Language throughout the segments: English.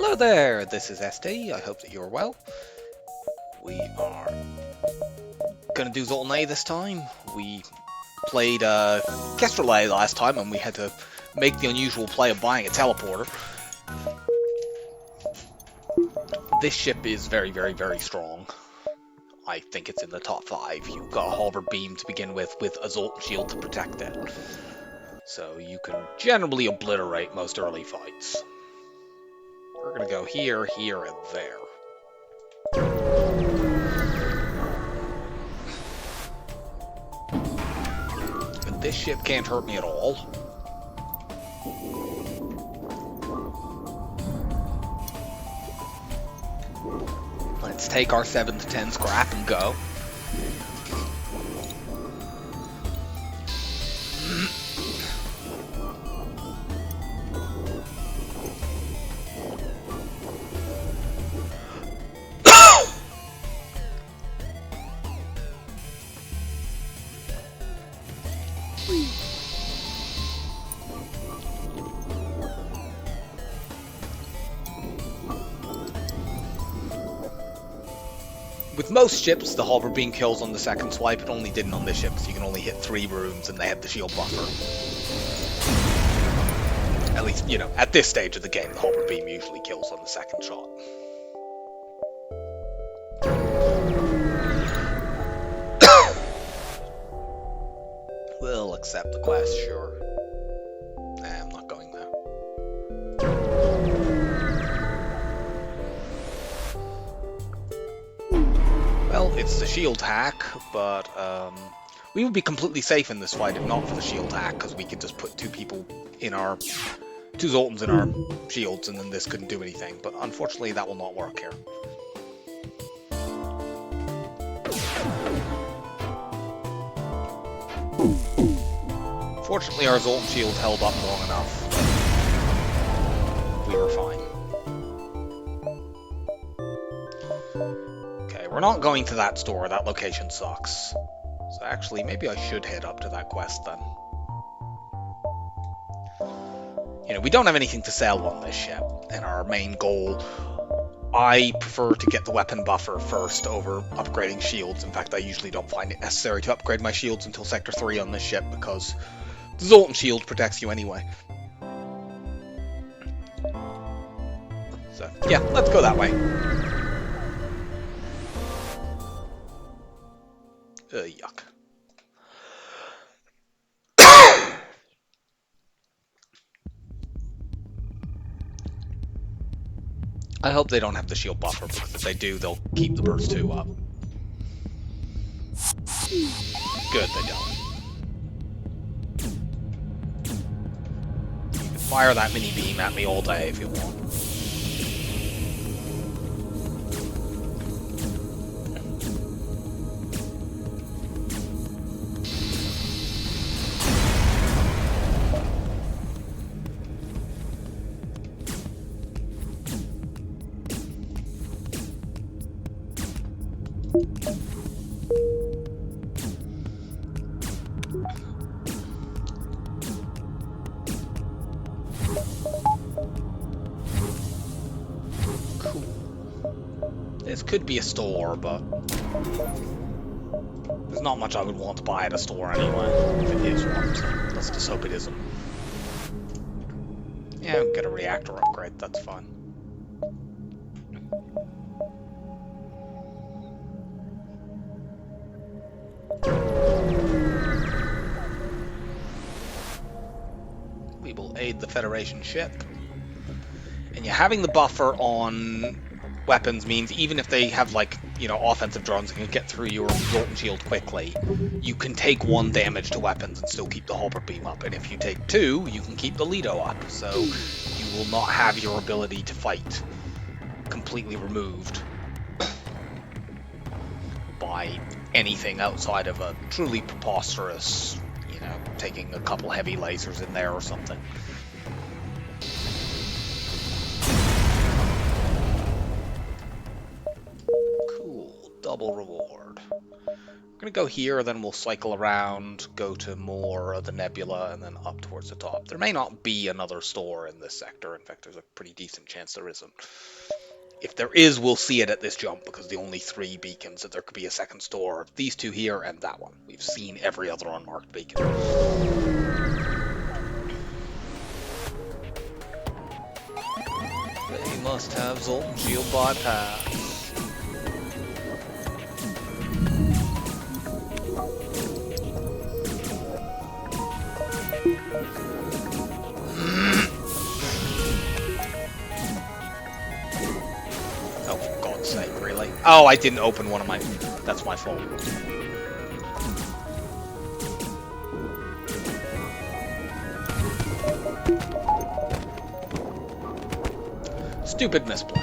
Hello there, this is ST. I hope that you're well. We are gonna do Zoltan A this time. We played Kestrel last time and we had to make the unusual play of buying a teleporter. This ship is very, very, very strong. I think it's in the top 5. You've got a halberd beam to begin with a Zoltan shield to protect it. So you can generally obliterate most early fights. We're gonna go here, here, and there. And this ship can't hurt me at all. Let's take our 7 to 10 scrap and go. With most ships, the halberd beam kills on the second swipe. It only didn't on this ship, because you can only hit 3 rooms and they have the shield buffer. At least, you know, at this stage of the game, the halberd beam usually kills on the second shot. We'll accept the quest, sure. Nah, I'm not going there. Well, it's the shield hack, but we would be completely safe in this fight if not for the shield hack, because we could just put 2 people in our... 2 Zoltans in our shields, and then this couldn't do anything. But unfortunately, that will not work here. Fortunately, our Zoltan shield held up long enough. We were fine. Okay, we're not going to that store. That location sucks. So actually, maybe I should head up to that quest then. You know, we don't have anything to sell on this ship, and our main goal... I prefer to get the weapon buffer first over upgrading shields. In fact, I usually don't find it necessary to upgrade my shields until Sector 3 on this ship, because the Zoltan shield protects you anyway. So, yeah, let's go that way. Yuck. I hope they don't have the shield buffer, because if they do, they'll keep the burst 2 up. Good, they don't. You can fire that mini beam at me all day if you want. This could be a store, but there's not much I would want to buy at a store anyway, if it is one, so let's just hope it isn't. Yeah, we'll get a reactor upgrade, that's fine. We will aid the Federation ship. And yeah, having the buffer on weapons means even if they have, like, you know, offensive drones that can get through your Zoltan shield quickly, you can take 1 damage to weapons and still keep the halberd beam up. And if you take 2, you can keep the Lido up. So you will not have your ability to fight completely removed by anything outside of a truly preposterous, you know, taking a couple heavy lasers in there or something. double reward. We're going to go here, then we'll cycle around, go to more of the nebula, and then up towards the top. There may not be another store in this sector. In fact, there's a pretty decent chance there isn't. If there is, we'll see it at this jump, because the only 3 beacons that there could be a second store are these 2 here and that one. We've seen every other unmarked beacon. They must have Zoltan shield bypass. Oh, for God's sake, really? Oh, I didn't open one of my... That's my fault. Stupid misplay.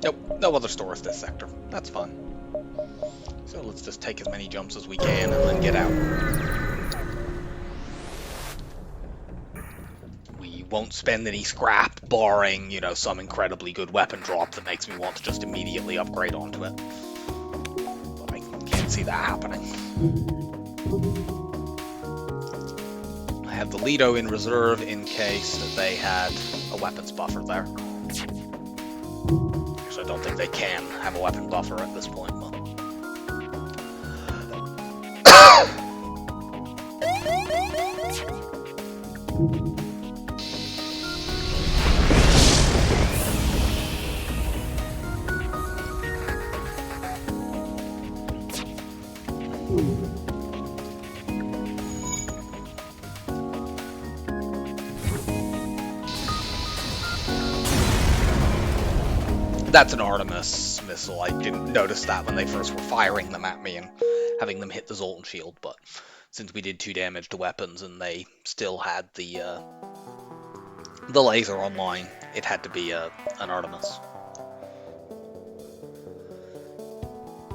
Nope, no other stores this sector. That's fun. So let's just take as many jumps as we can and then get out. We won't spend any scrap, barring, you know, some incredibly good weapon drop that makes me want to just immediately upgrade onto it. But I can't see that happening. I have the Lido in reserve in case they had a weapons buffer there. Actually, I don't think they can have a weapon buffer at this point, but... That's an Artemis missile. I didn't notice that when they first were firing them at me and having them hit the Zoltan shield, but since we did 2 damage to weapons and they still had the laser online, it had to be an Artemis.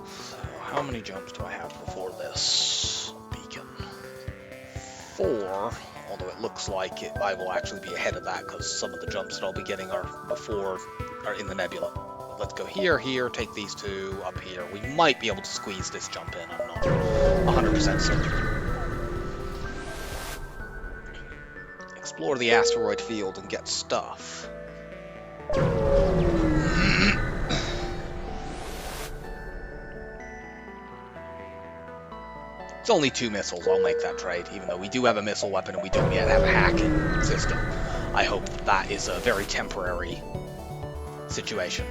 So how many jumps do I have before this beacon? 4, although it looks like I will actually be ahead of that because some of the jumps that I'll be getting are in the nebula. Let's go here, here, take these 2 up here. We might be able to squeeze this jump in, I'm not 100% certain. Explore the asteroid field and get stuff. It's only 2 missiles, I'll make that trade, even though we do have a missile weapon and we don't yet have a hacking system. I hope that is a very temporary situation.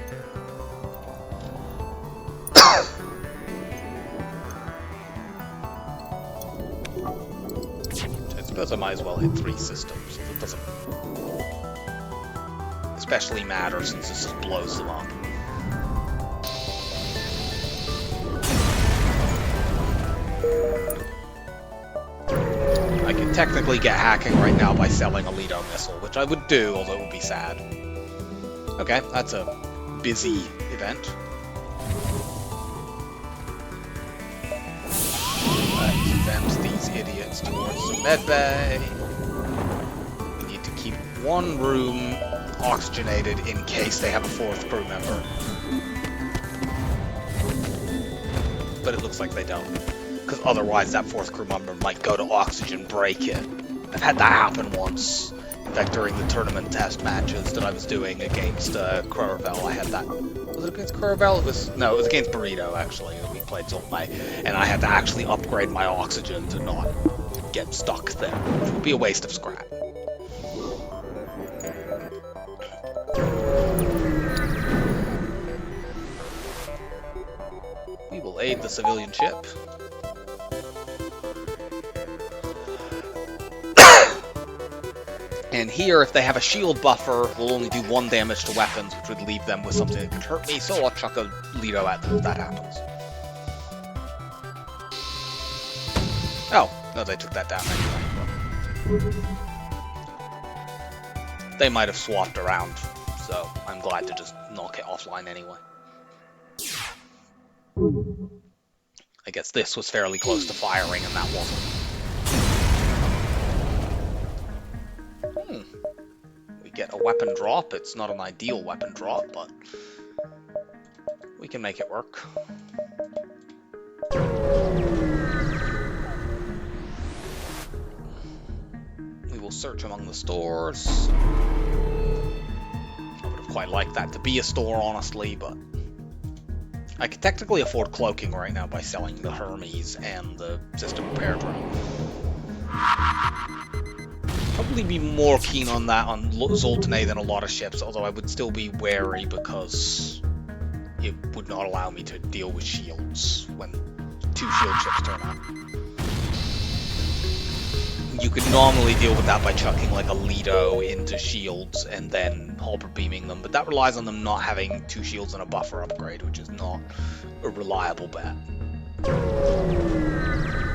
I suppose I might as well hit 3 systems, if it doesn't especially matter since this just blows them up. I can technically get hacking right now by selling a Lido missile, which I would do, although it would be sad. Okay, that's a busy event. Let's vent these idiots towards the medbay. We need to keep 1 room oxygenated in case they have a 4th crew member. But it looks like they don't, because otherwise that 4th crew member might go to oxygen break it. I've had that happen once. In fact, during the tournament test matches that I was doing against Curavel, I had that. Was it against Curavel? It was against Burrito, actually. We played Zoltan A, and I had to actually upgrade my oxygen to not get stuck there, which would be a waste of scrap. We will aid the civilian ship. And here, if they have a shield buffer, we'll only do 1 damage to weapons, which would leave them with something that could hurt me, so I'll chuck a Lido at them if that happens. Oh, no, they took that down anyway. they might have swapped around, so I'm glad to just knock it offline anyway. I guess this was fairly close to firing, and that wasn't. We get a weapon drop. It's not an ideal weapon drop, but we can make it work. We will search among the stores. I would have quite liked that to be a store, honestly, but I could technically afford cloaking right now by selling the Hermes and the system repair drone. Probably be more keen on that on Zoltan A than a lot of ships, although I would still be wary because it would not allow me to deal with shields when 2 shield ships turn up. You could normally deal with that by chucking like a Lido into shields and then halberd beaming them, but that relies on them not having 2 shields and a buffer upgrade, which is not a reliable bet.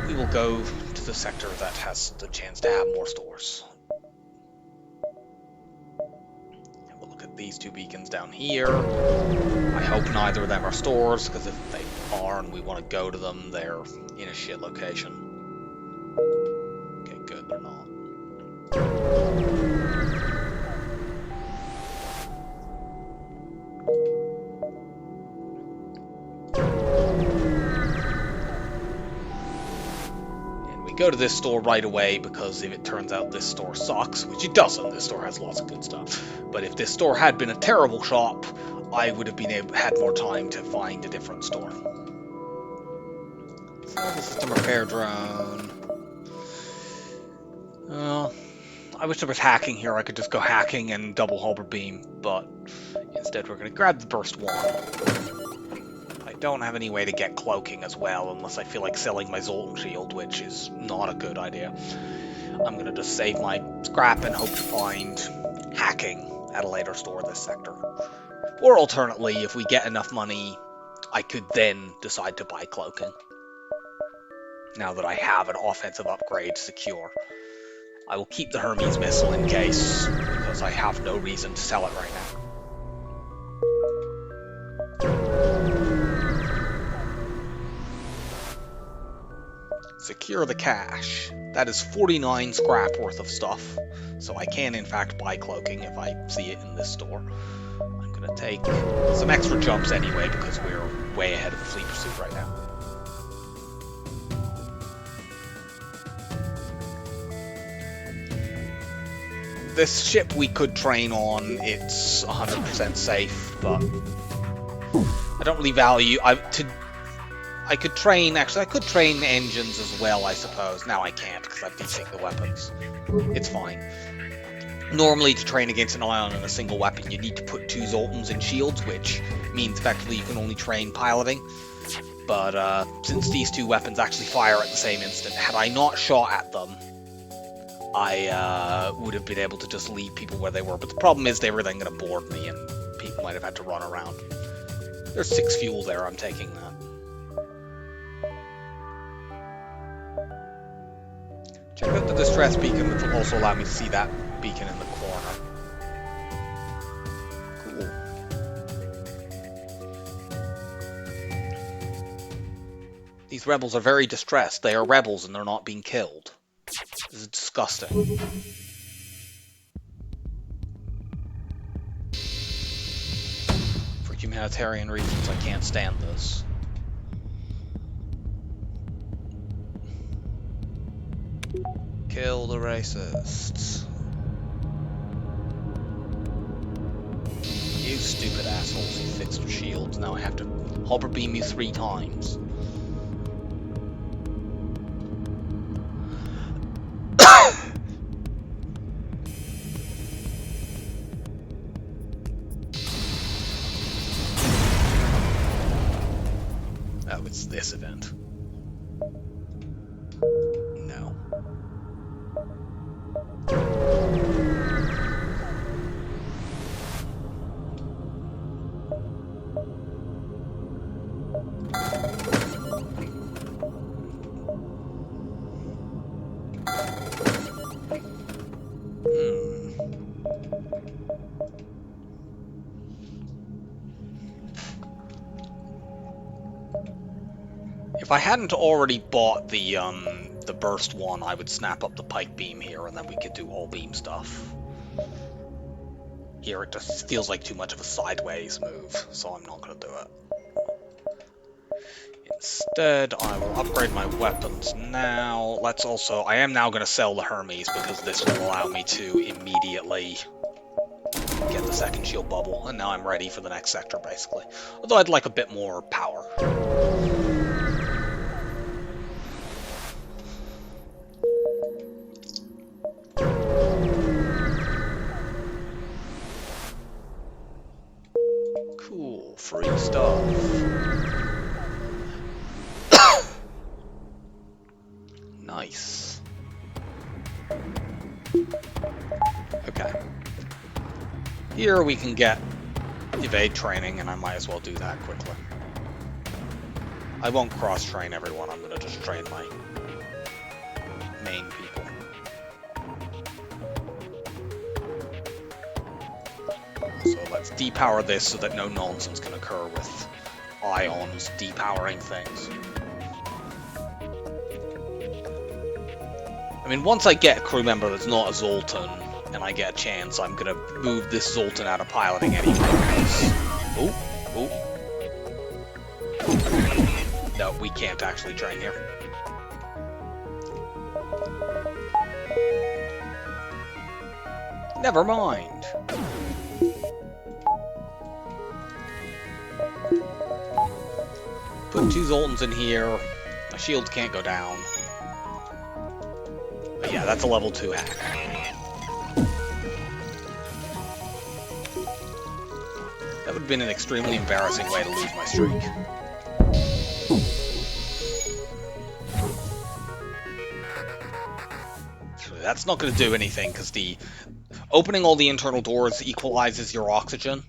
We will go to the sector that has the chance to have more stores. And we'll look at these 2 beacons down here. I hope neither of them are stores, because if they are and we want to go to them, they're in a shit location. Okay, good, they're not. Go to this store right away, because if it turns out this store sucks, which it doesn't, this store has lots of good stuff, but if this store had been a terrible shop, I would have had more time to find a different store. So the system repair drone. I wish there was hacking here. I could just go hacking and double halberd beam, but instead we're going to grab the burst 1. I don't have any way to get cloaking as well, unless I feel like selling my Zoltan shield, which is not a good idea. I'm going to just save my scrap and hope to find hacking at a later store in this sector. Or alternately, if we get enough money, I could then decide to buy cloaking. Now that I have an offensive upgrade secure. I will keep the Hermes missile in case, because I have no reason to sell it right now. Secure the cache. That is 49 scrap worth of stuff, so I can in fact buy cloaking if I see it in this store. I'm going to take some extra jumps anyway, because we're way ahead of the fleet pursuit right now. This ship we could train on, it's 100% safe, but I don't really value... I could train engines as well, I suppose. Now I can't, because I've desynced the weapons. It's fine. Normally, to train against an ion and a single weapon, you need to put 2 Zoltans in shields, which means effectively you can only train piloting. But since these 2 weapons actually fire at the same instant, had I not shot at them, I would have been able to just leave people where they were. But the problem is they were then going to board me, and people might have had to run around. There's 6 fuel there, I'm taking that. Check out the distress beacon, which will also allow me to see that beacon in the corner. Cool. These rebels are very distressed. They are rebels and they're not being killed. This is disgusting. For humanitarian reasons, I can't stand this. Kill the racists. You stupid assholes, you fixed your shields. Now I have to halberd beam you 3 times. Oh, it's this event. No. If I hadn't already bought the burst one, I would snap up the pike beam here, and then we could do all beam stuff. Here it just feels like too much of a sideways move, so I'm not going to do it. Instead, I will upgrade my weapons now. Let's also... I am now going to sell the Hermes, because this will allow me to immediately get the second shield bubble, and now I'm ready for the next sector, basically. Although I'd like a bit more power. Cool, free stuff. Nice. Okay. Here we can get evade training, and I might as well do that quickly. I won't cross-train everyone, I'm going to just train my main people. So let's depower this so that no nonsense can occur with ions depowering things. I mean, once I get a crew member that's not a Zoltan, and I get a chance, I'm gonna move this Zoltan out of piloting anyway. Oh, oh. No, we can't actually train here. Never mind. Put 2 Zoltans in here. My shields can't go down. But yeah, that's a level 2 hack. That would have been an extremely embarrassing way to lose my streak. Actually, that's not going to do anything, because the opening all the internal doors equalizes your oxygen,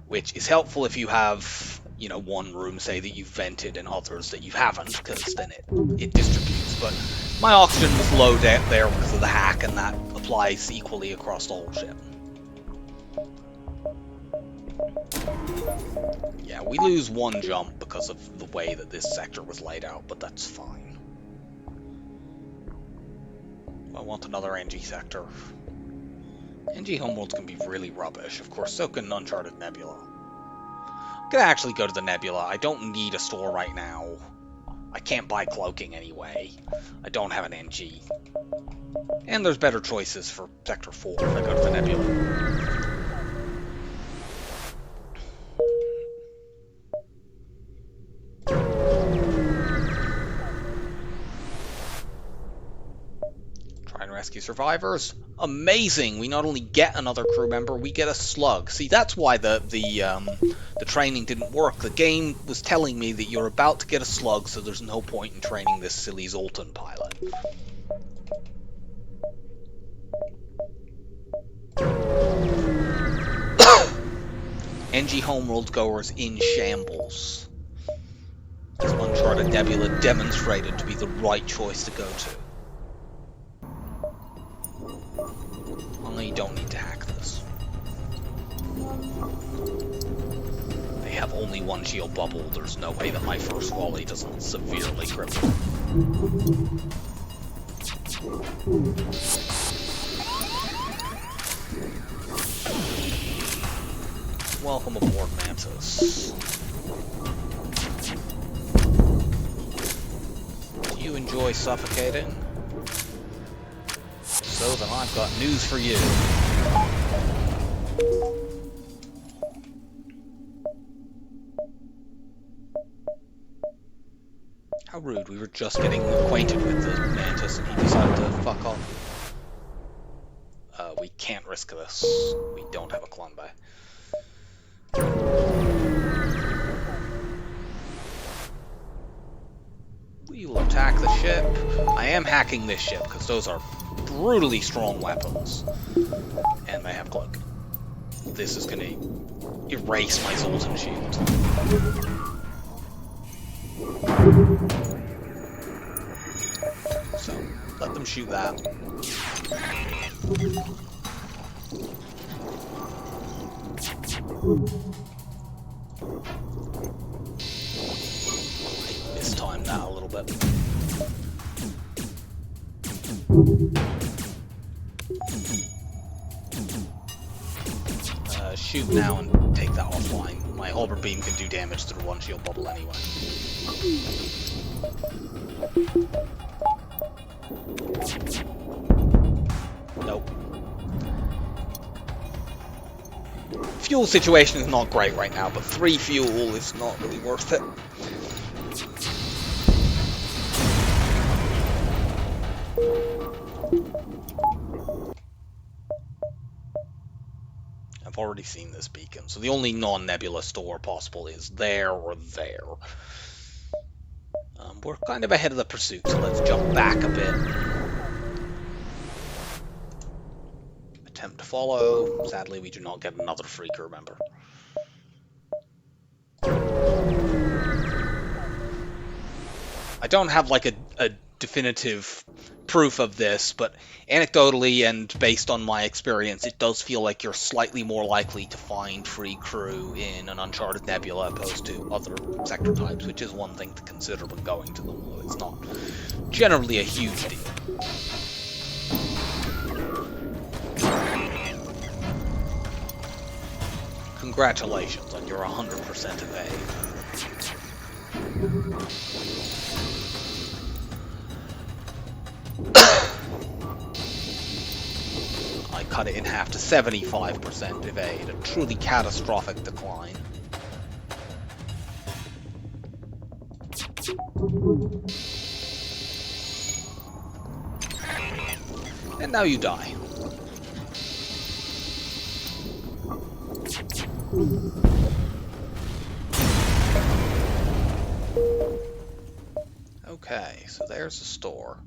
which is helpful if you have, you know, one room, say, that you've vented and others that you haven't, because then it distributes. But my oxygen was low there because of the hack, and that applies equally across the whole ship. Yeah, we lose 1 jump because of the way that this sector was laid out, but that's fine. I want another NG sector. NG homeworlds can be really rubbish. Of course, so can Uncharted Nebula. I'm gonna actually go to the Nebula. I don't need a store right now. I can't buy cloaking anyway. I don't have an NG. And there's better choices for Sector 4 if I go to the Nebula. Rescue survivors. Amazing! We not only get another crew member, we get a slug. See, that's why the training didn't work. The game was telling me that you're about to get a slug, so there's no point in training this silly Zoltan pilot. NG homeworld goers in shambles. As Uncharted Nebula demonstrated to be the right choice to go to. Only you don't need to hack this. They have only 1 shield bubble. There's no way that my first volley doesn't severely cripple. Welcome aboard, Mantis. Do you enjoy suffocating? So then I've got news for you. How rude, we were just getting acquainted with the Mantis and he decided to fuck off. We can't risk this. We don't have a clone bay. We will attack the ship. I am hacking this ship because those are brutally strong weapons. And they have cloak. This is gonna erase my Zoltan shield. So, let them shoot that. I mistimed that a bit. Shoot now and take that offline. My halberd beam can do damage to the one shield bubble anyway. Nope. Fuel situation is not great right now, but 3 fuel is not really worth it. I've already seen this beacon, so the only non-nebula store possible is there or there. We're kind of ahead of the pursuit, so let's jump back a bit. Attempt to follow. Sadly, we do not get another freaker, remember. I don't have like a definitive proof of this, but anecdotally and based on my experience, it does feel like you're slightly more likely to find free crew in an uncharted nebula opposed to other sector types, which is one thing to consider when going to them, though it's not generally a huge deal. Congratulations on your 100% evade. I cut it in half to 75% evade, a truly catastrophic decline. And now you die. Okay, so there's the store.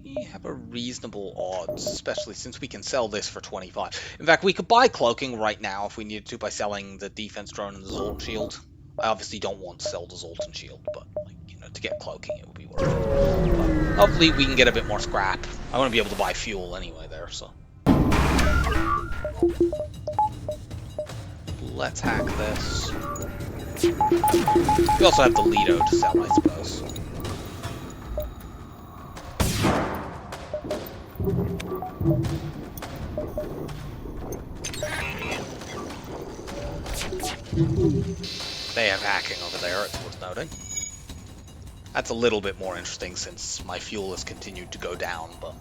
We have a reasonable odds, especially since we can sell this for 25. In fact, we could buy cloaking right now if we needed to by selling the defense drone and the Zoltan shield. I obviously don't want to sell the Zoltan shield, but like, you know, to get cloaking it would be worth it. But hopefully we can get a bit more scrap. I want to be able to buy fuel anyway there, so. Let's hack this. We also have the Lido to sell, I suppose. They have hacking over there, it's worth noting. That's a little bit more interesting since my fuel has continued to go down, but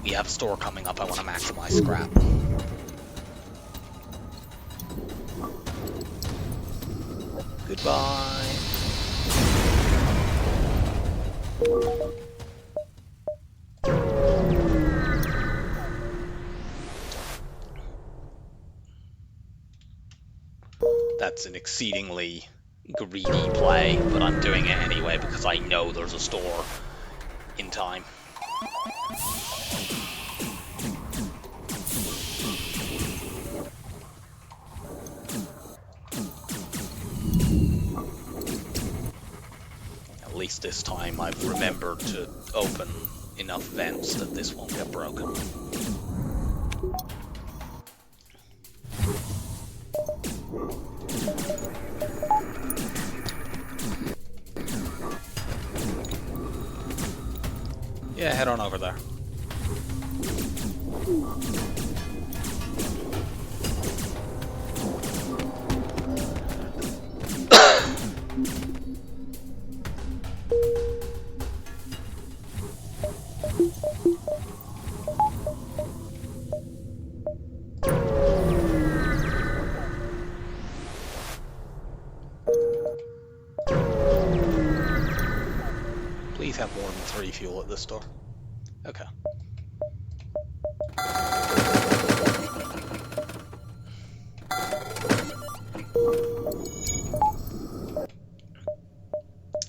we have a store coming up, I want to maximize scrap. Goodbye. That's an exceedingly greedy play, but I'm doing it anyway because I know there's a store in time. At least this time I've remembered to open enough vents that this won't get broken. Yeah, head on over there. Please have more than 3 fuel at this store. Okay.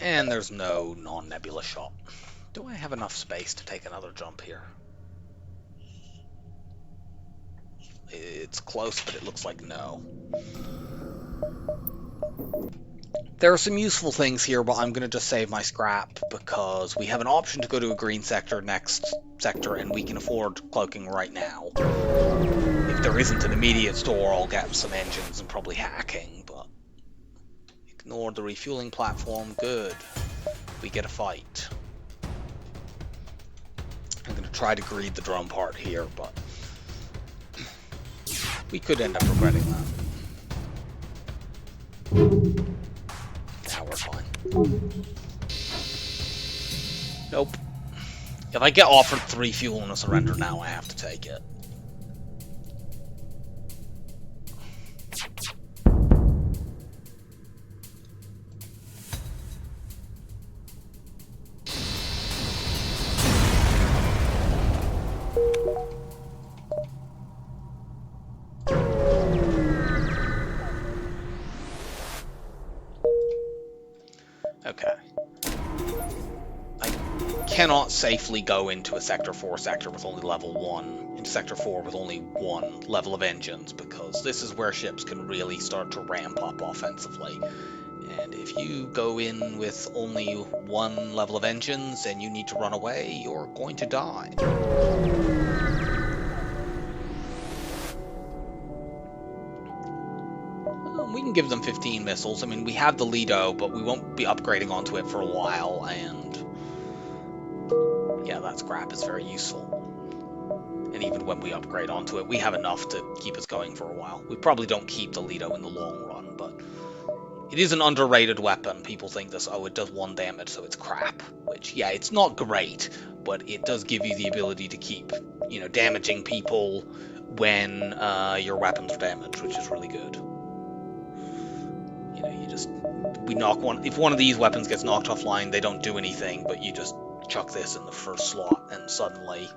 And there's no non-nebula shot. Do I have enough space to take another jump here? It's close, but it looks like no. There are some useful things here, but I'm going to just save my scrap because we have an option to go to a green sector next sector, and we can afford cloaking right now. If there isn't an immediate store, I'll get some engines and probably hacking, but Ignore the refueling platform. Good. We get a fight. I'm going to try to greed the drone part here, but we could end up regretting that. Now we're fine. Nope. If I get offered 3 fuel and a surrender now, I have to take it. Okay. I cannot safely go into a Sector 4 sector with only level 1, into Sector 4 with only 1 level of engines, because this is where ships can really start to ramp up offensively. And if you go in with only 1 level of engines and you need to run away, you're going to die. We can give them 15 missiles. I mean, we have the Lido, but we won't be upgrading onto it for a while, and yeah, that scrap is very useful. And even when we upgrade onto it, we have enough to keep us going for a while. We probably don't keep the Lido in the long run, but it is an underrated weapon. People think this, oh, it does 1 damage, so it's crap. Which, yeah, it's not great, but it does give you the ability to keep, you know, damaging people when your weapons are damaged, which is really good. You know, we knock one, if one of these weapons gets knocked offline, they don't do anything, but you just chuck this in the first slot, and suddenly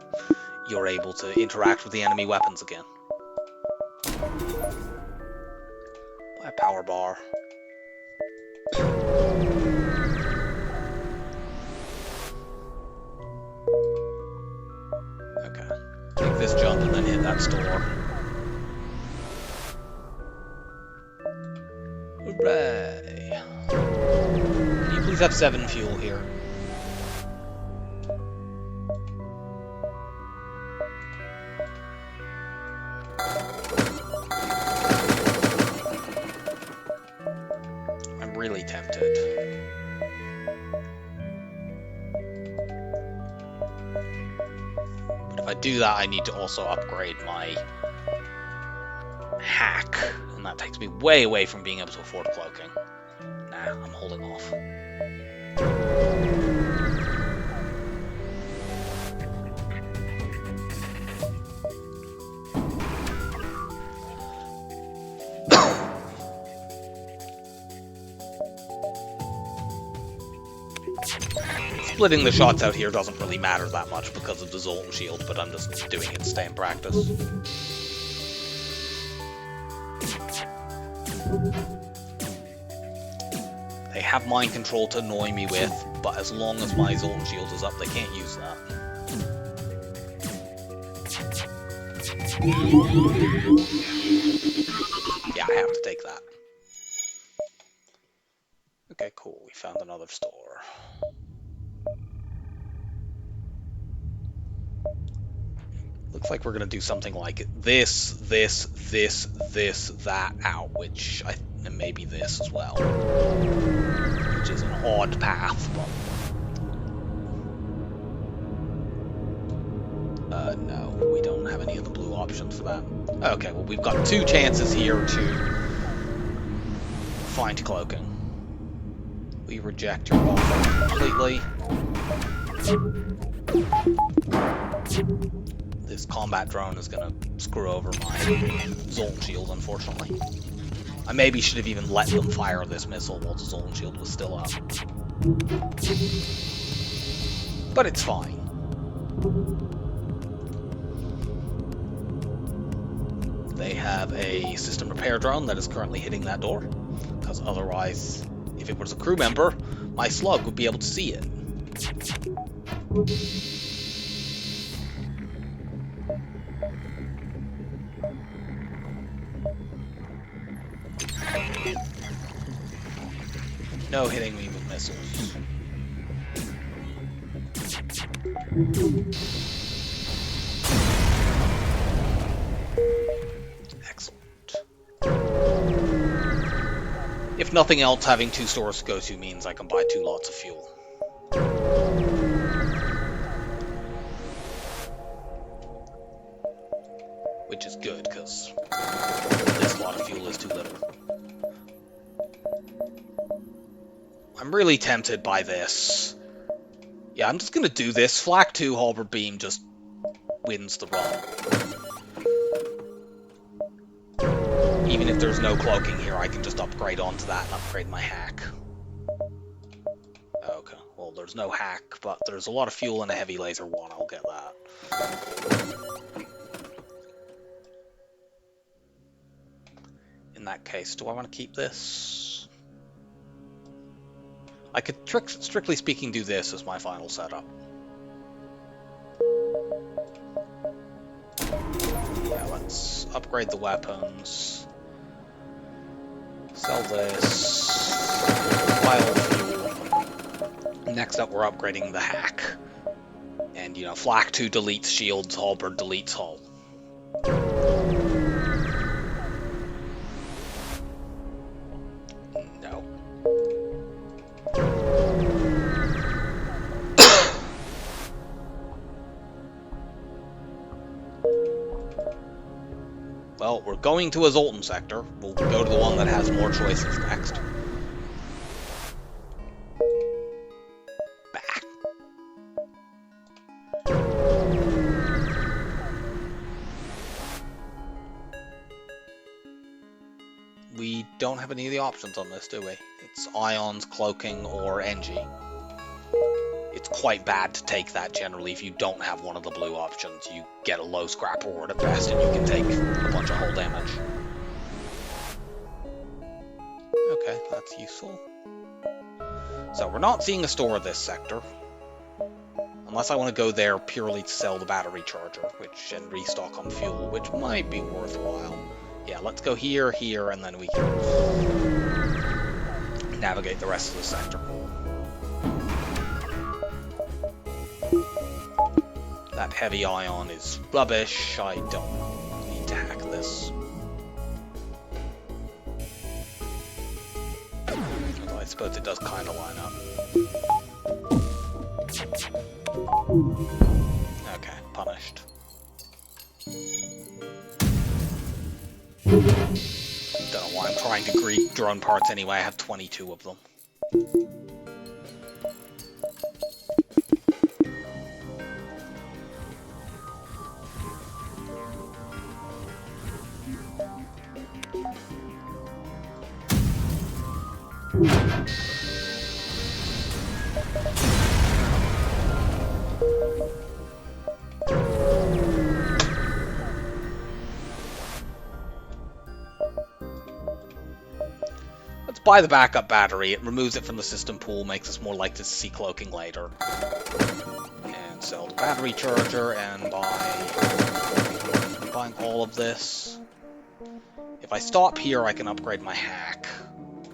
you're able to interact with the enemy weapons again. Buy a power bar. Okay. Take this jump and then hit that store. Hooray! Can you please have 7 fuel here? I'm really tempted. But if I do that, I need to also upgrade my hack, and that takes me way away from being able to afford cloaking. Nah, I'm holding off. Splitting the shots out here doesn't really matter that much because of the Zoltan shield, but I'm just doing it to stay in practice. They have mind control to annoy me with, but as long as my Zoltan shield is up, they can't use that. Yeah, I have to take that. Okay, cool. We found another store. Looks like we're going to do something like this, that out, which and maybe this as well. Which is an odd path, but no, we don't have any of the blue options for that. Okay, well, we've got 2 chances here to find cloaking. We reject your offer completely. This combat drone is going to screw over my Zoltan shield, unfortunately. I maybe should have even let them fire this missile while the Zoltan shield was still up. But it's fine. They have a system repair drone that is currently hitting that door, because otherwise, if it was a crew member, my slug would be able to see it. No hitting me with missiles. Excellent. If If nothing else, having 2 stores to go to means I can buy 2 lots of fuel. Which is good, because this lot of fuel is too little. I'm really tempted by this. Yeah, I'm just going to do this. Flak 2 Halberd Beam just wins the run. Even if there's no cloaking here, I can just upgrade onto that and upgrade my hack. Okay, well, there's no hack, but there's a lot of fuel and a heavy laser 1. I'll get that. In that case, do I want to keep this? I could, strictly speaking, do this as my final setup. Yeah, let's upgrade the weapons. Sell this. Buy all the fuel. Next up, we're upgrading the hack. And, you know, Flak 2 deletes shields, Halberd deletes hull. No. Well, we're going to a Zoltan sector. We'll go to the one that has more choices next. Bah. We don't have any of the options on this, do we? It's ions, cloaking, or NG. It's quite bad to take that generally if you don't have one of the blue options. You get a low scrap reward at best, and you can take a bunch of hull damage. Okay, that's useful. So we're not seeing a store of this sector. Unless I want to go there purely to sell the battery charger, and restock on fuel, which might be worthwhile. Yeah, let's go here, here, and then we can navigate the rest of the sector. That heavy ion is rubbish. I don't need to hack this. Although I suppose it does kind of line up. Okay, punished. Don't know why I'm trying to greet drone parts anyway. I have 22 of them. Let's buy the backup battery. It removes it from the system pool, makes us more likely to see cloaking later. And sell the battery charger and buying all of this. If I stop here, I can upgrade my hack.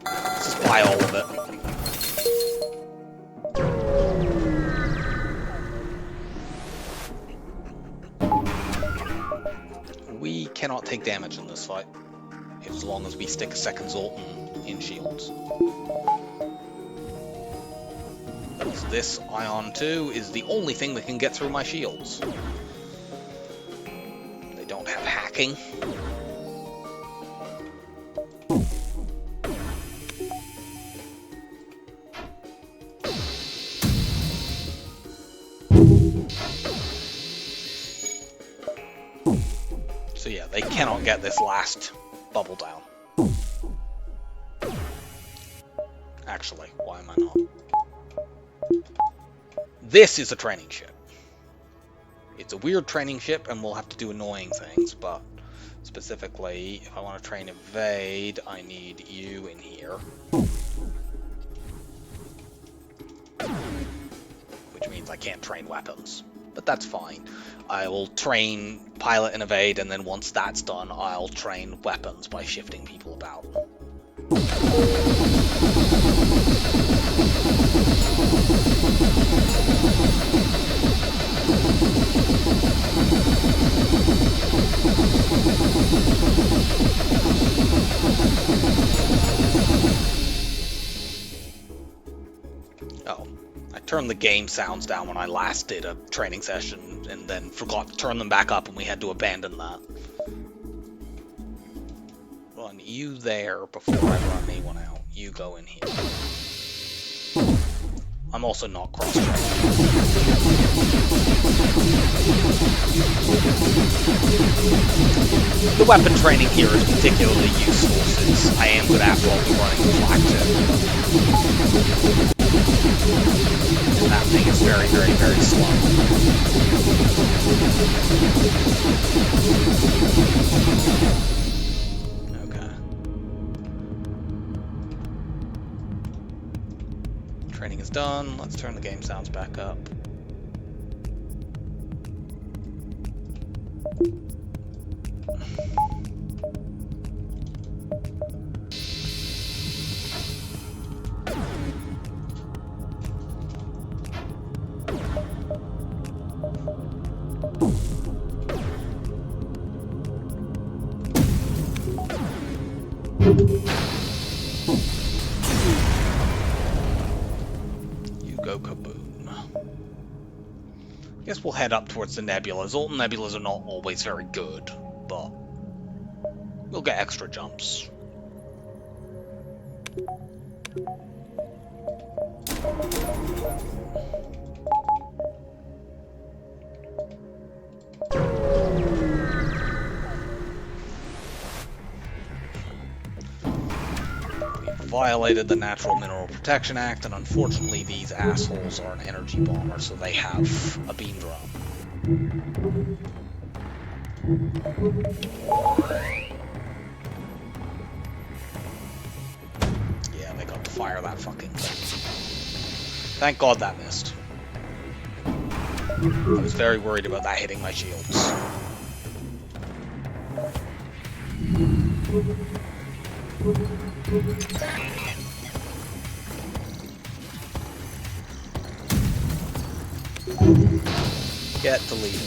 Let's just buy all of it. We cannot take damage in this fight, as long as we stick a second Zoltan in shields. Because this Ion 2 is the only thing that can get through my shields. They don't have hacking. So yeah, they cannot get this last bubble down. Actually, why am I not? This is a training ship. It's a weird training ship, and we'll have to do annoying things, but specifically, if I want to train evade, I need you in here. Which means I can't train weapons. But that's fine. I will train pilot and evade, and then once that's done, I'll train weapons by shifting people about. turned the game sounds down when I last did a training session, and then forgot to turn them back up, and we had to abandon that. Run you there before I run anyone out. You go in here. I'm also not cross-trained. The weapon training here is particularly useful since I am good after all be running the flag too. And that thing is very, very, very slow. Okay. Training is done. Let's turn the game sounds back up. Guess we'll head up towards the nebula. Zoltan nebulas are not always very good, but we'll get extra jumps. Violated the Natural Mineral Protection Act, and unfortunately these assholes are an energy bomber, so they have a beam drum. Yeah, they got to fire that fucking thing. Thank God that missed. I was very worried about that hitting my shields. Get deleted.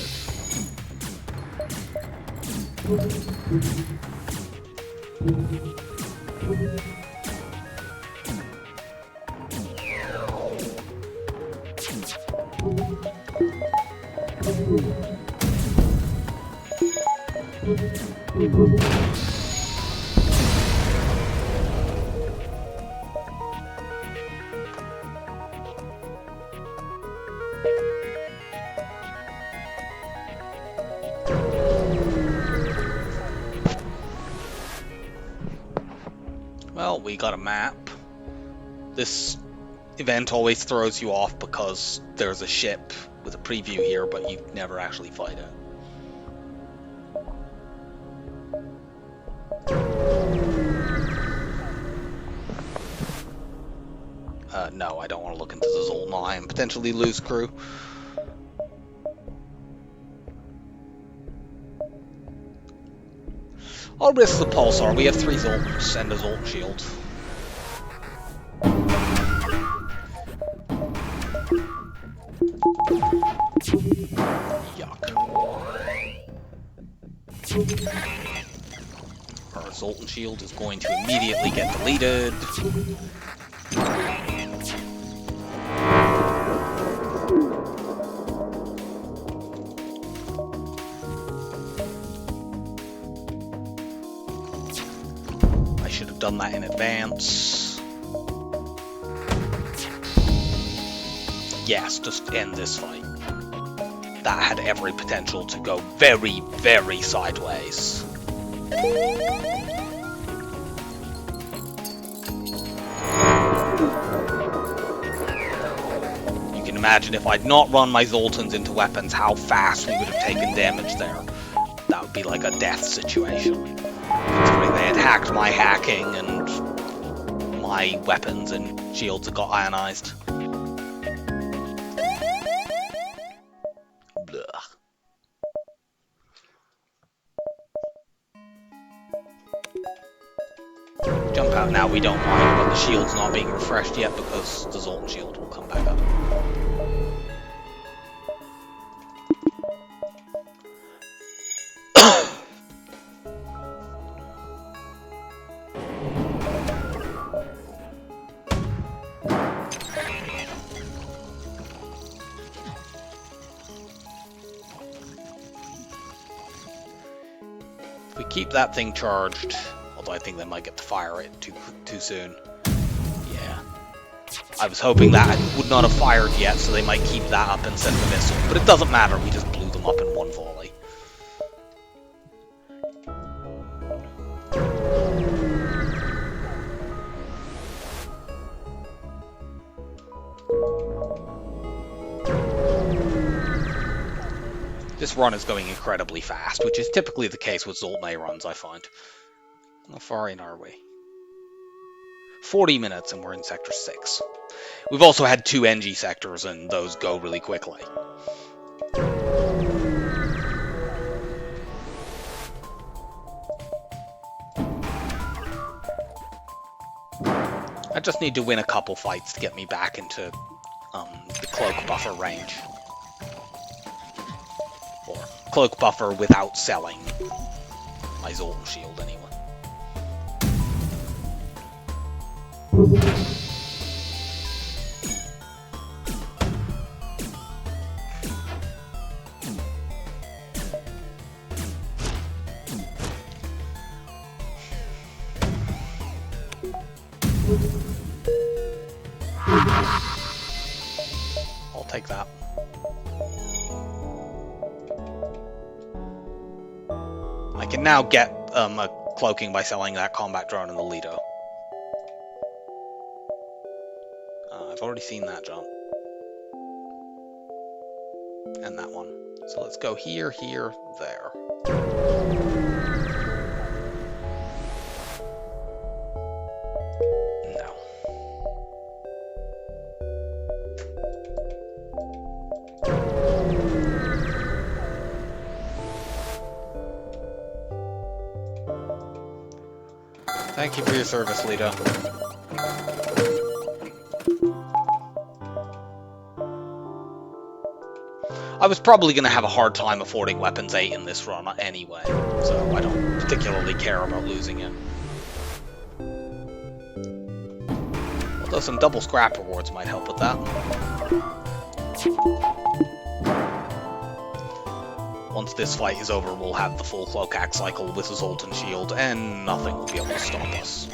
Well, we got a map. This event always throws you off because there's a ship with a preview here, but you never actually fight it. No, I don't want to look into the Zoltan I and potentially lose crew. I'll risk the pulsar. We have 3 Zoltans and a Zoltan shield. Yuck. Our Zoltan shield is going to immediately get deleted. Done that in advance. Yes, just end this fight. That had every potential to go very, very sideways. You can imagine if I'd not run my Zoltans into weapons, how fast we would have taken damage there. That would be like a death situation. Considering they had hacked my hacking and my weapons and shields had got ionized. Blah. Jump out now, we don't mind, but the shield's not being refreshed yet because the Zoltan shield will come back up. we keep that thing charged, although I think they might get to fire it too soon. Yeah. I was hoping that would not have fired yet, so they might keep that up and send the missile. But it doesn't matter, we just blew them up in one volley. This run is going incredibly fast, which is typically the case with Zoltan A runs, I find. How far in are we? 40 minutes and we're in Sector 6. We've also had 2 NG sectors and those go really quickly. I just need to win a couple fights to get me back into the cloak buffer range. Or cloak buffer without selling my Zoltan shield anyway. I'll take that. I can now get a cloaking by selling that combat drone in the Lido. I've already seen that jump. And that one. So let's go here, here, there. No. Thank you for your service, Lido. I was probably going to have a hard time affording Weapons 8 in this run anyway, so I don't particularly care about losing it. Although some double scrap rewards might help with that. Once this fight is over, we'll have the full Cloak-Axe cycle with the Zoltan shield, and nothing will be able to stop us.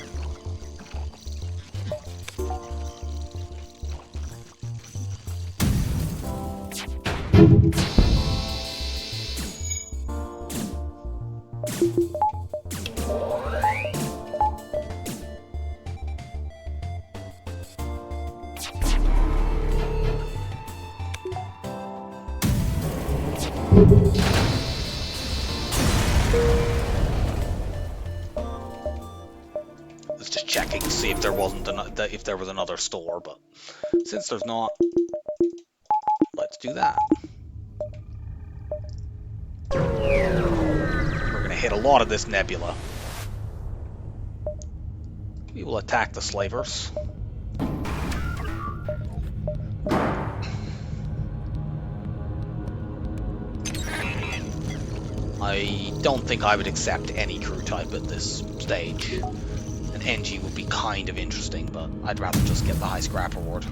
I was just checking to see if there wasn't if there was another store, but since there's not, let's do that. We're gonna hit a lot of this nebula. We will attack the slavers. I don't think I would accept any crew type at this stage. An NG would be kind of interesting, but I'd rather just get the high scrap reward.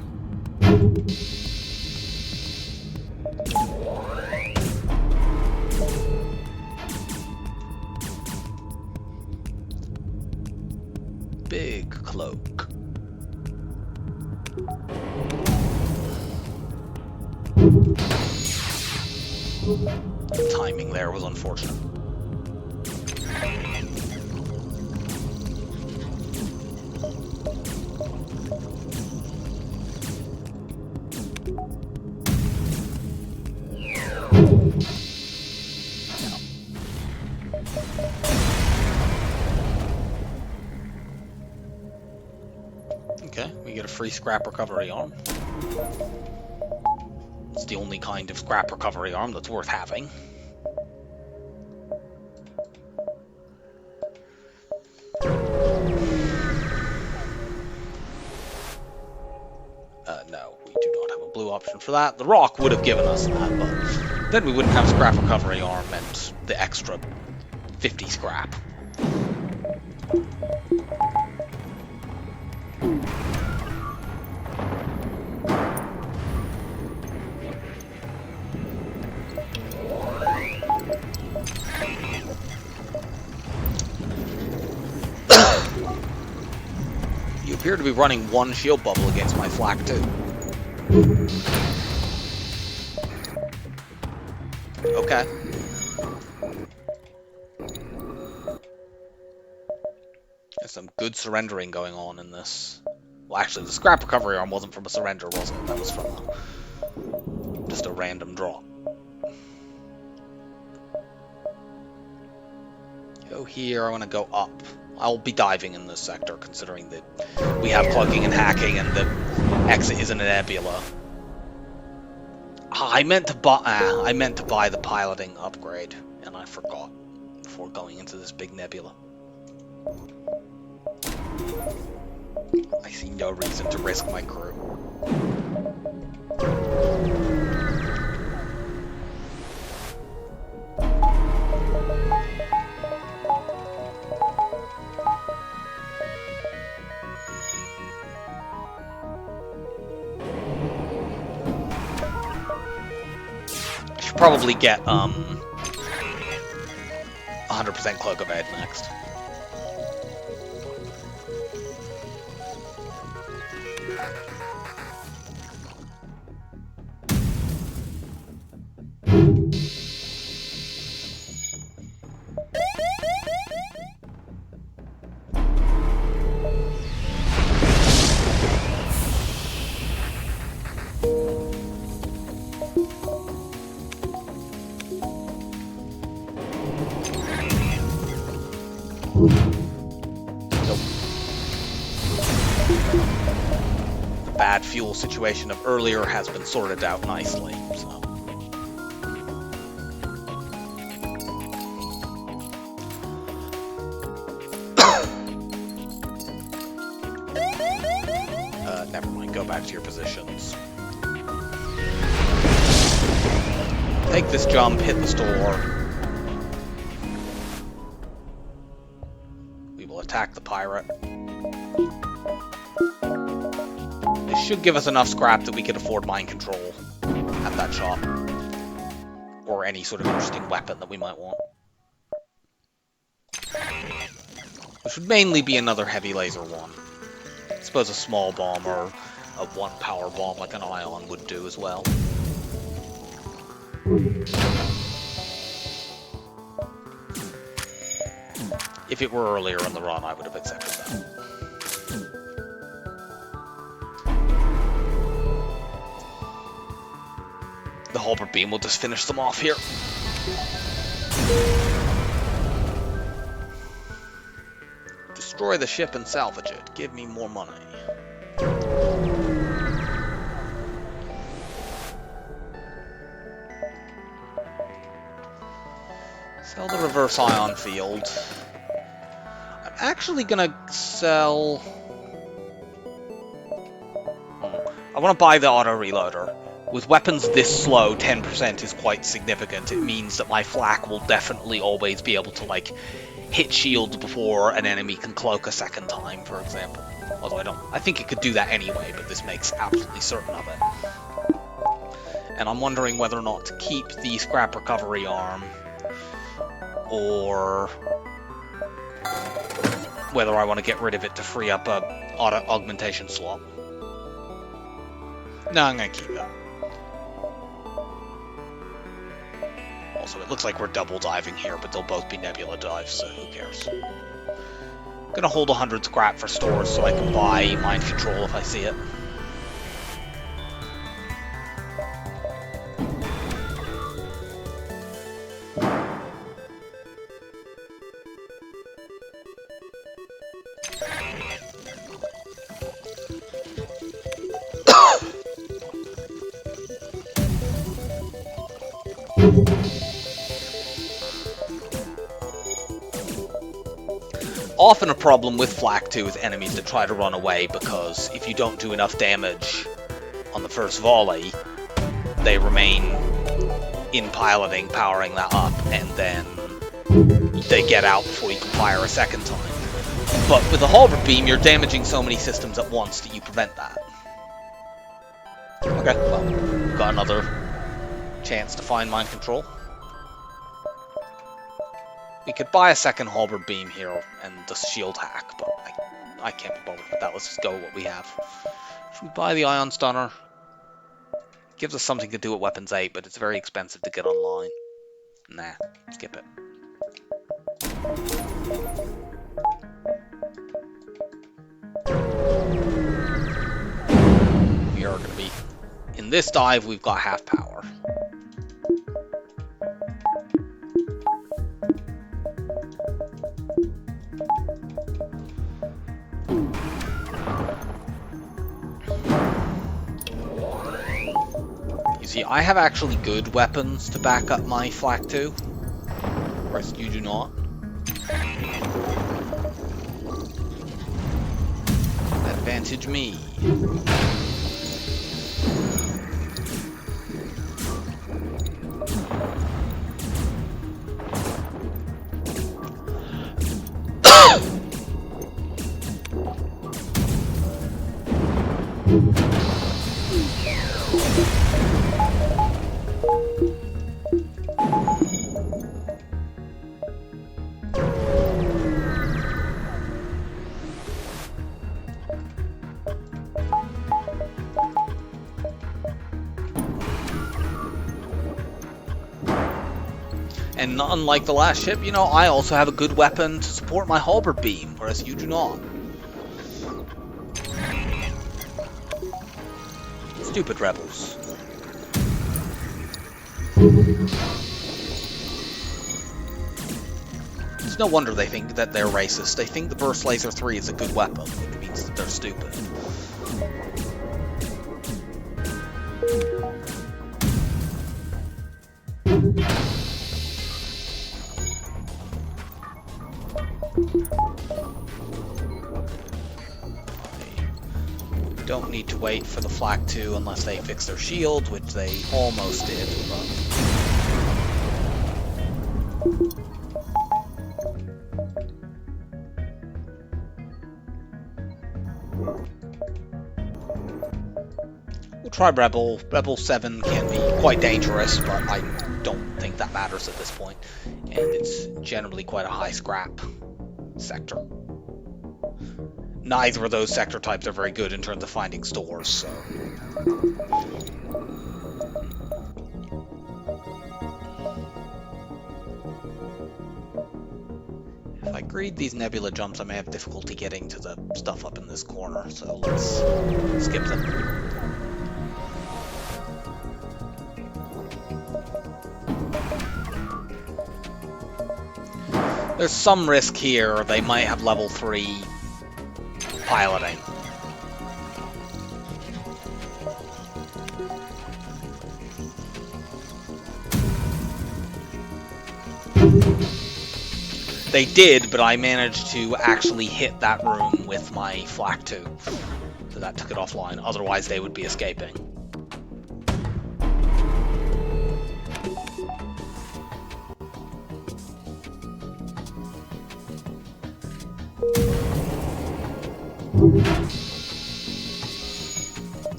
Big cloak. The timing there was unfortunate. Okay, we get a free scrap recovery arm. It's the only kind of scrap recovery arm that's worth having. No, we do not have a blue option for that. The rock would have given us that, but then we wouldn't have scrap recovery arm and the extra 50 scrap. appear to be running one shield bubble against my flak too. Okay. There's some good surrendering going on in this. Well, actually, the scrap recovery arm wasn't from a surrender, was it? That was from just a random draw. Go here, I want to go up. I'll be diving in this sector, considering that we have plugging and hacking, and the exit isn't a nebula. I meant to buy the piloting upgrade, and I forgot before going into this big nebula. I see no reason to risk my crew. I should probably get 100% cloak evade next. Bad fuel situation of earlier has been sorted out nicely, so. Never mind, go back to your positions. Take this jump, hit the store. We will attack the pirate. Should give us enough scrap that we could afford mind control at that shop. Or any sort of interesting weapon that we might want. Which would mainly be another heavy laser one. I suppose a small bomb or a one power bomb like an ion would do as well. If it were earlier in the run, I would have accepted that. The halberd beam will just finish them off here. Destroy the ship and salvage it. Give me more money. Sell the reverse ion field. I'm actually gonna sell... I want to buy the auto reloader. With weapons this slow, 10% is quite significant. It means that my flak will definitely always be able to, like, hit shields before an enemy can cloak a second time, for example. Although I think it could do that anyway, but this makes absolutely certain of it. And I'm wondering whether or not to keep the scrap recovery arm, or whether I want to get rid of it to free up a auto augmentation slot. No, I'm going to keep it. Also, it looks like we're double diving here, but they'll both be nebula dives, so who cares? I'm gonna hold 100 scrap for stores so I can buy mind control if I see it. Often a problem with flak 2 is enemies that try to run away, because if you don't do enough damage on the first volley, they remain in piloting, powering that up, and then they get out before you can fire a second time. But with the halberd beam, you're damaging so many systems at once that you prevent that. Okay, well, we've got another chance to find mind control. We could buy a second halberd beam here and the shield hack, but I can't be bothered with that. Let's just go with what we have. If we buy the Ion Stunner, it gives us something to do at Weapons 8, but it's very expensive to get online. Nah, skip it. We are going to be... In this dive, we've got half power. You see, I have actually good weapons to back up my Flak 2, whereas you do not. Advantage me. And unlike the last ship, you know, I also have a good weapon to support my halberd beam, whereas you do not. Stupid rebels. It's no wonder they think that they're racist. They think the Burst Laser 3 is a good weapon, which means that they're stupid. Don't need to wait for the Flak 2 unless they fix their shield, which they almost did, but... We'll try Rebel. Rebel 7 can be quite dangerous, but I don't think that matters at this point. And it's generally quite a high scrap sector. Neither of those sector types are very good in terms of finding stores, so... If I greed these nebula jumps, I may have difficulty getting to the stuff up in this corner, so let's skip them. There's some risk here. They might have level 3 piloting. They did, but I managed to actually hit that room with my Flak 2. So that took it offline. Otherwise, they would be escaping.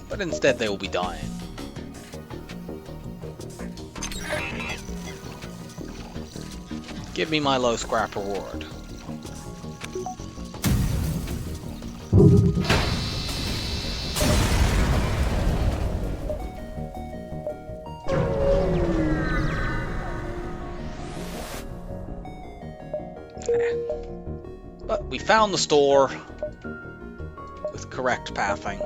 But instead they will be dying. Give me my low scrap reward. But we found the store with correct pathing.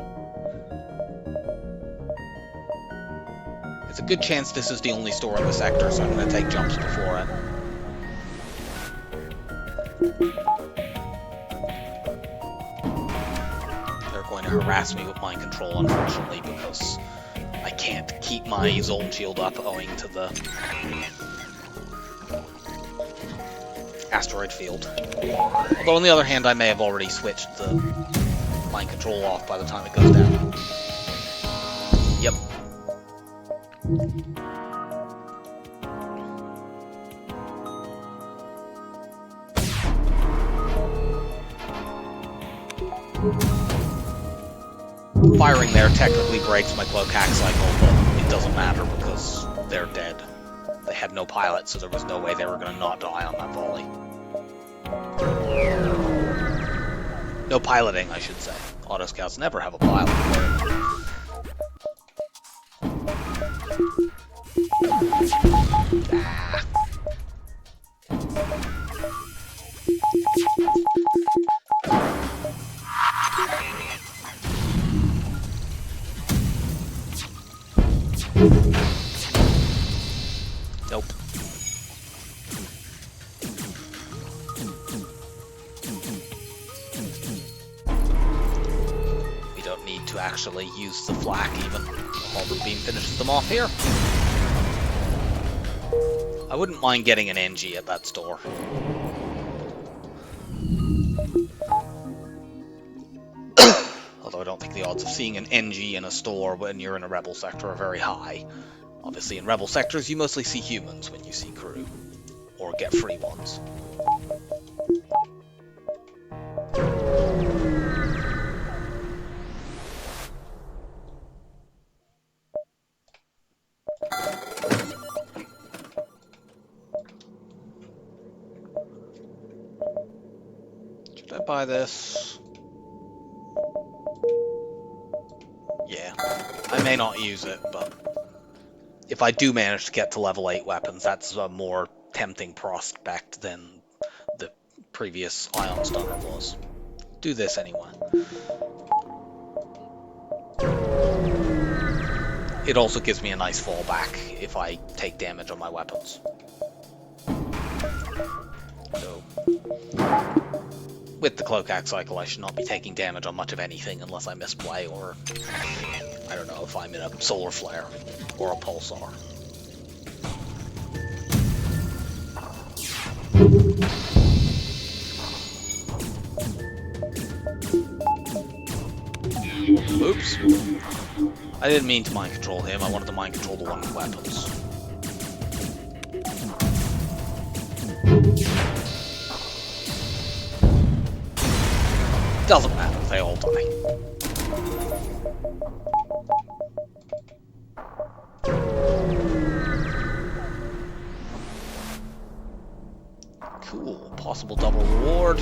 It's a good chance this is the only store in the sector, so I'm going to take jumps before it. They're going to harass me with mind control, unfortunately, because I can't keep my Zoltan shield up owing to the asteroid field. Although on the other hand, I may have already switched the mind control off by the time it goes down. Yep. Firing there technically breaks my cloak hack cycle, but it doesn't matter because they're dead. They had no pilot, so there was no way they were going to not die on that volley. No piloting, I should say. Autoscouts never have a pilot. Ah. Nope. We don't need to actually use the flak even. The Halberd Beam finishes them off here. I wouldn't mind getting an NG at that store. Although I don't think the odds of seeing an NG in a store when you're in a rebel sector are very high. Obviously in rebel sectors you mostly see humans when you see crew. Or get free ones. Should I buy this? Yeah. I may not use it, but if I do manage to get to level 8 weapons, that's a more tempting prospect than the previous Ion Stunner was. Do this anyway. It also gives me a nice fallback if I take damage on my weapons. So, with the Cloak-Axe cycle, I should not be taking damage on much of anything unless I misplay or, I don't know, if I'm in a Solar Flare or a Pulsar. Oops. I didn't mean to mind control him, I wanted to mind control the one with weapons. Doesn't matter, they all die. Cool, possible double reward.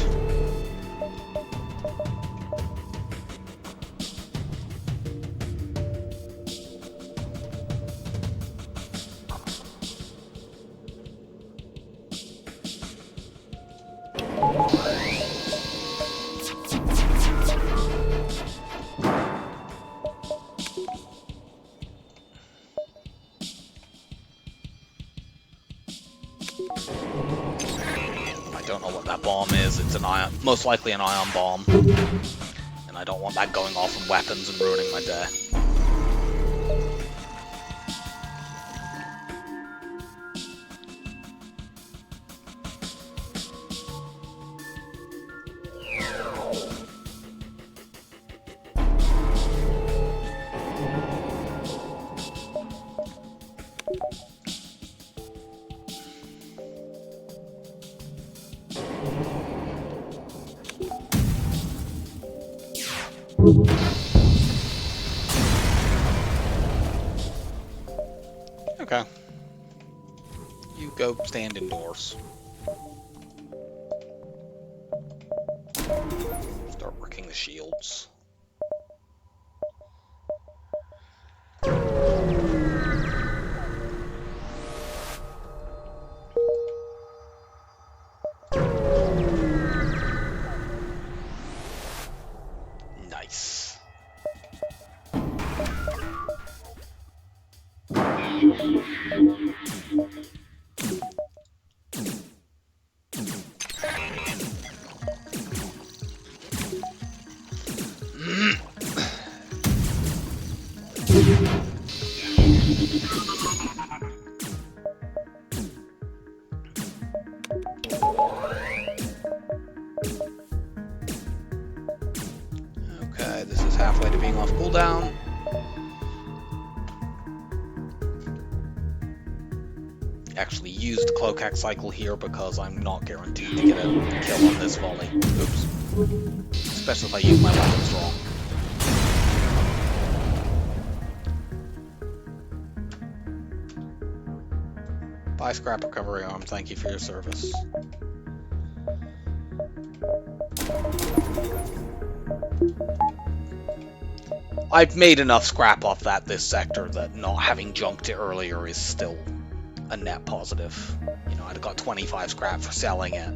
I don't know what that bomb is. It's an ion, most likely an ion bomb. And I don't want that going off in weapons and ruining my day. Okay. You go stand indoors. Start working the shields. Nice. Okay, this is halfway to being off cooldown. Actually use the Cloak-Axe cycle here because I'm not guaranteed to get a kill on this volley. Oops. Especially if I use my weapons wrong. Bye, Scrap Recovery Arm. Thank you for your service. I've made enough scrap off this sector that not having junked it earlier is still a net positive. You know, I'd got 25 scrap for selling it.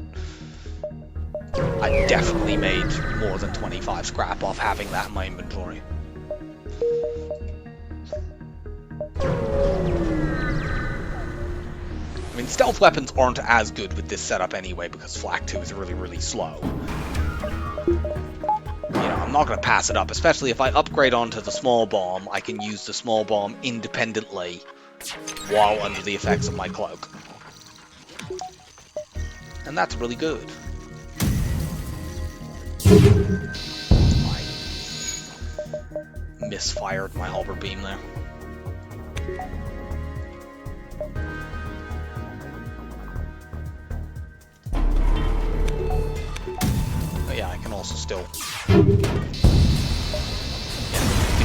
I definitely made more than 25 scrap off having that in my inventory. I mean, stealth weapons aren't as good with this setup anyway because Flak 2 is really, really slow. You know, I'm not going to pass it up, especially if I upgrade onto the small bomb. I can use the small bomb independently while under the effects of my cloak. And that's really good. I misfired my halberd beam there. But yeah, I can also still do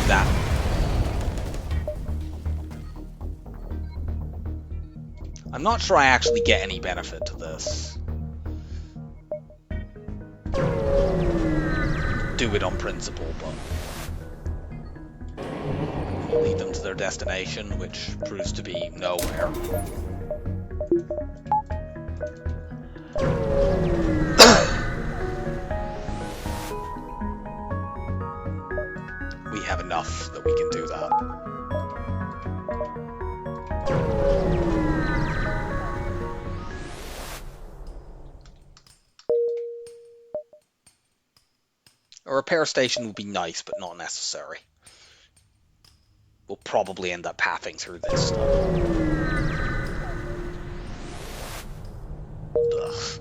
that. I'm not sure I actually get any benefit to this. Do it on principle, but I'll lead them to their destination, which proves to be nowhere. We have enough that we can do that. A repair station would be nice, but not necessary. We'll probably end up pathing through this stuff. Ugh.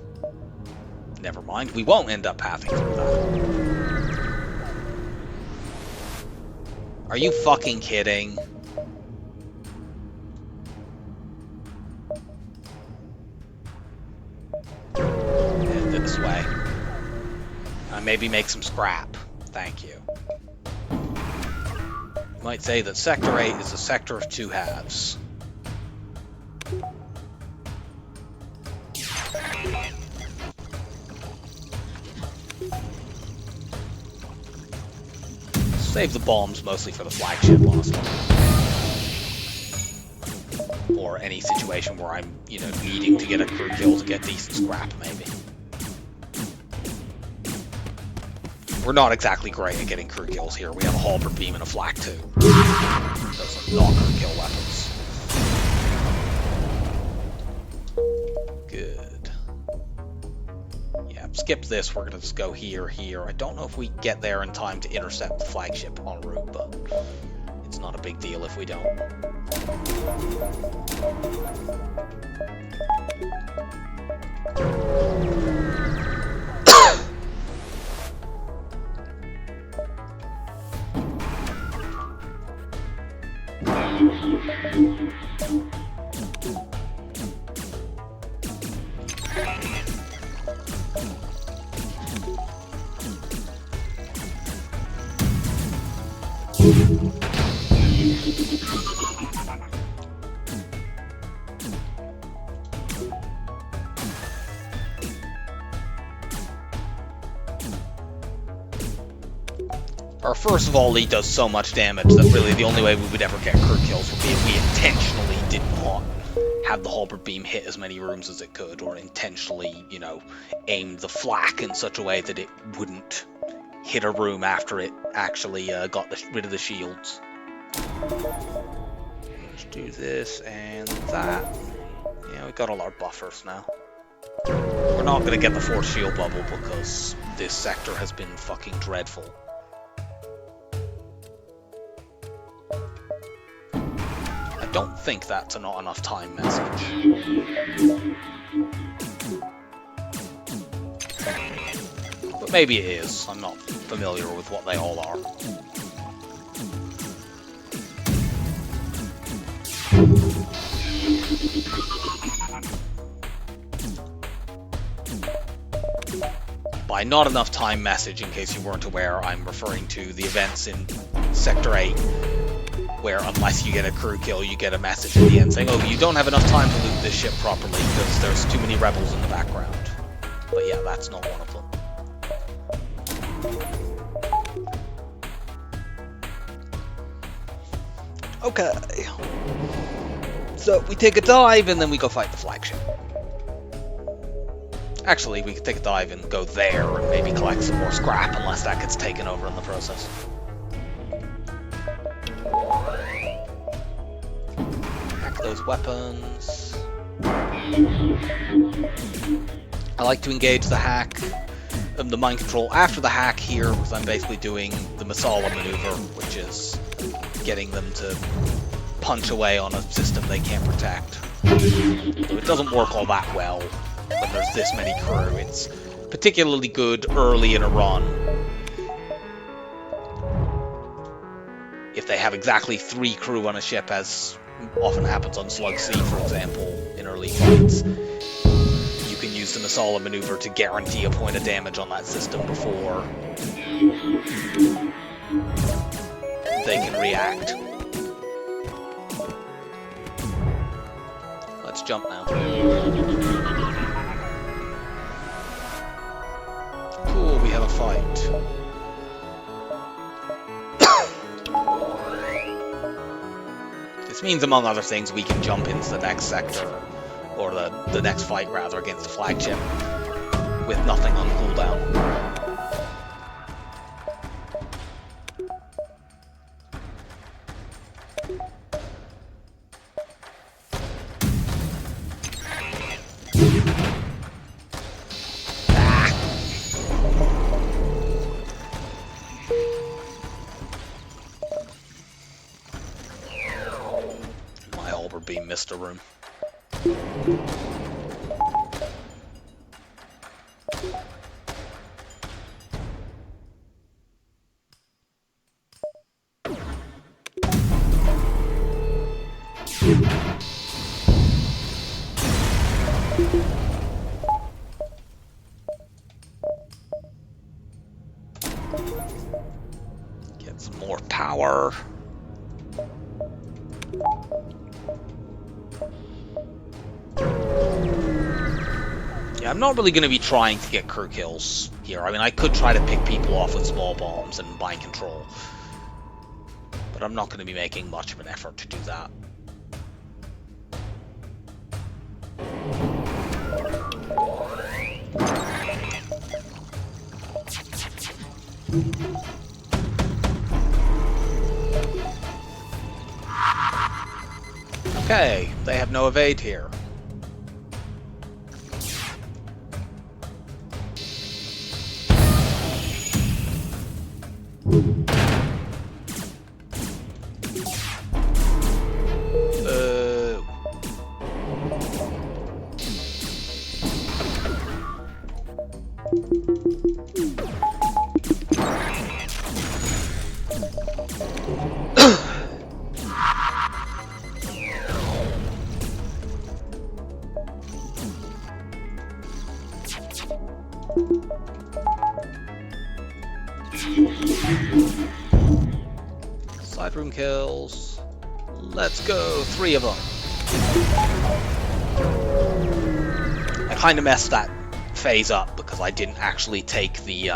Never mind, we won't end up pathing through that. Are you fucking kidding? Head this way. Maybe make some scrap. Thank you. You might say that Sector 8 is a sector of two halves. Save the bombs mostly for the flagship, honestly. Or any situation where I'm, you know, needing to get a crew kill to get decent scrap, maybe. We're not exactly great at getting crew kills here. We have a halberd beam and a flak 2. Those are not crew kill weapons. Good. Yeah, skip this. We're gonna just go here, here. I don't know if we get there in time to intercept the flagship en route, but it's not a big deal if we don't. Our first volley does so much damage that really the only way we would ever get crew kills would be if we intentionally did not have the halberd beam hit as many rooms as it could, or intentionally, you know, aimed the flak in such a way that it wouldn't hit a room after it actually got rid of the shields. Let's do this and that. Yeah, we got all our buffers now. We're not going to get the fourth shield bubble because this sector has been fucking dreadful. I don't think that's a not enough time message. But maybe it is. I'm not familiar with what they all are. By not enough time message, in case you weren't aware, I'm referring to the events in Sector 8, where unless you get a crew kill, you get a message at the end saying, oh, you don't have enough time to loot this ship properly because there's too many rebels in the background. But yeah, that's not one of them. Okay. So we take a dive and then we go fight the flagship. Actually, we could take a dive and go there and maybe collect some more scrap unless that gets taken over in the process. Hack those weapons. I like to engage the hack, the mind control after the hack here, because I'm basically doing the Masala maneuver, which is getting them to punch away on a system they can't protect. So it doesn't work all that well when there's this many crew. It's particularly good early in a run. If they have exactly 3 crew on a ship, as often happens on Slug C, for example, in early fights, you can use the Masala maneuver to guarantee a point of damage on that system before they can react. Let's jump now. Cool, we have a fight. This means, among other things, we can jump into the next sector, or the next fight, rather, against the flagship, with nothing on cooldown. Beam missed a room. Get some more power. Yeah, I'm not really going to be trying to get crew kills here. I mean, I could try to pick people off with small bombs and mind control, but I'm not going to be making much of an effort to do that. Okay, they have no evade here. Side room kills. Let's go, 3 of them. I kind of messed that phase up because I didn't actually take the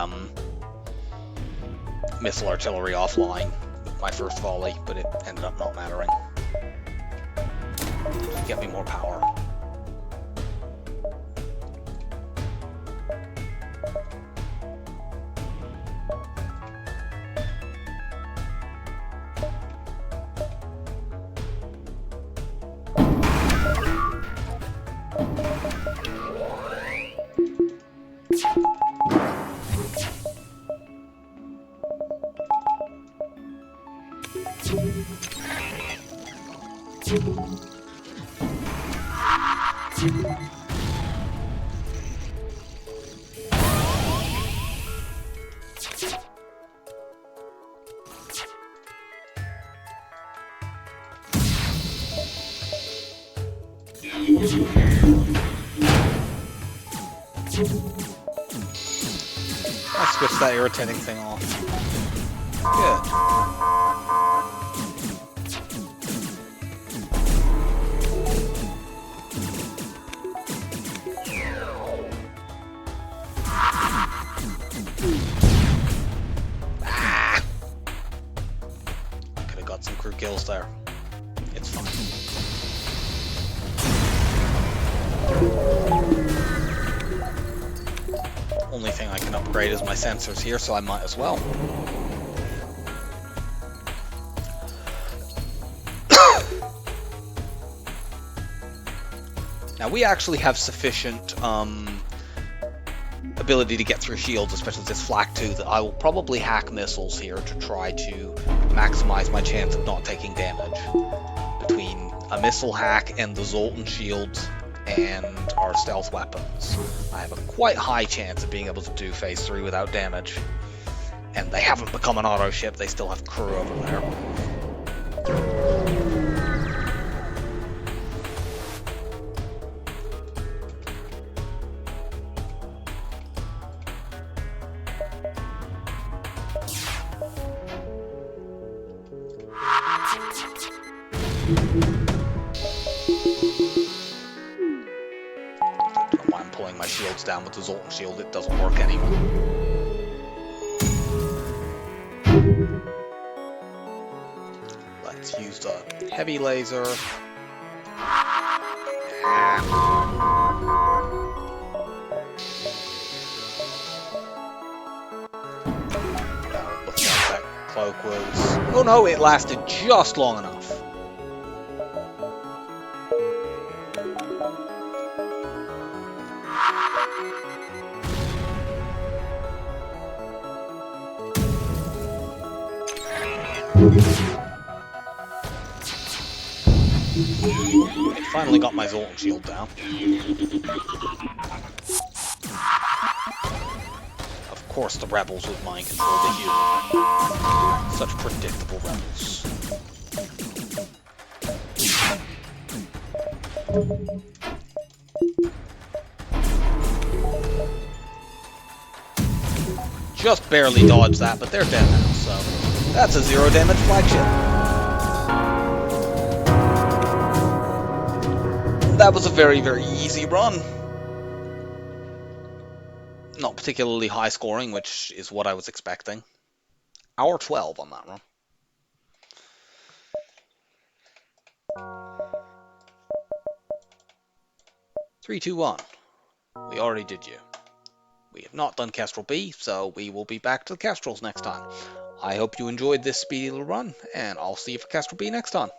missile artillery offline with my first volley, but it ended up not mattering. Get me more power. I'll switch that irritating thing off. Good. Ah! Could have got some crew kills there. Only thing I can upgrade is my sensors here, so I might as well. Now we actually have sufficient ability to get through shields, especially this flak 2, that I will probably hack missiles here to try to maximize my chance of not taking damage. Between a missile hack and the Zoltan shields and our stealth weapons, I have a quite high chance of being able to do phase 3 without damage. And they haven't become an auto ship, they still have crew over there. Don't mind pulling my shields down with the Zoltan shield, it doesn't work anymore. Let's use the heavy laser. Looking like that cloak was... Oh no, it lasted just long enough. I finally got my Zoltan shield down. Of course the rebels would mind control the human. Such predictable rebels. Just barely dodged that, but they're dead now, so that's a 0 damage flagship. That was a very, very easy run. Not particularly high scoring, which is what I was expecting. Hour 12 on that run. Three, two, one. We already did you. We have not done Kestrel B, so we will be back to the Kestrels next time. I hope you enjoyed this speedy little run, and I'll see you for Kestrel B next time.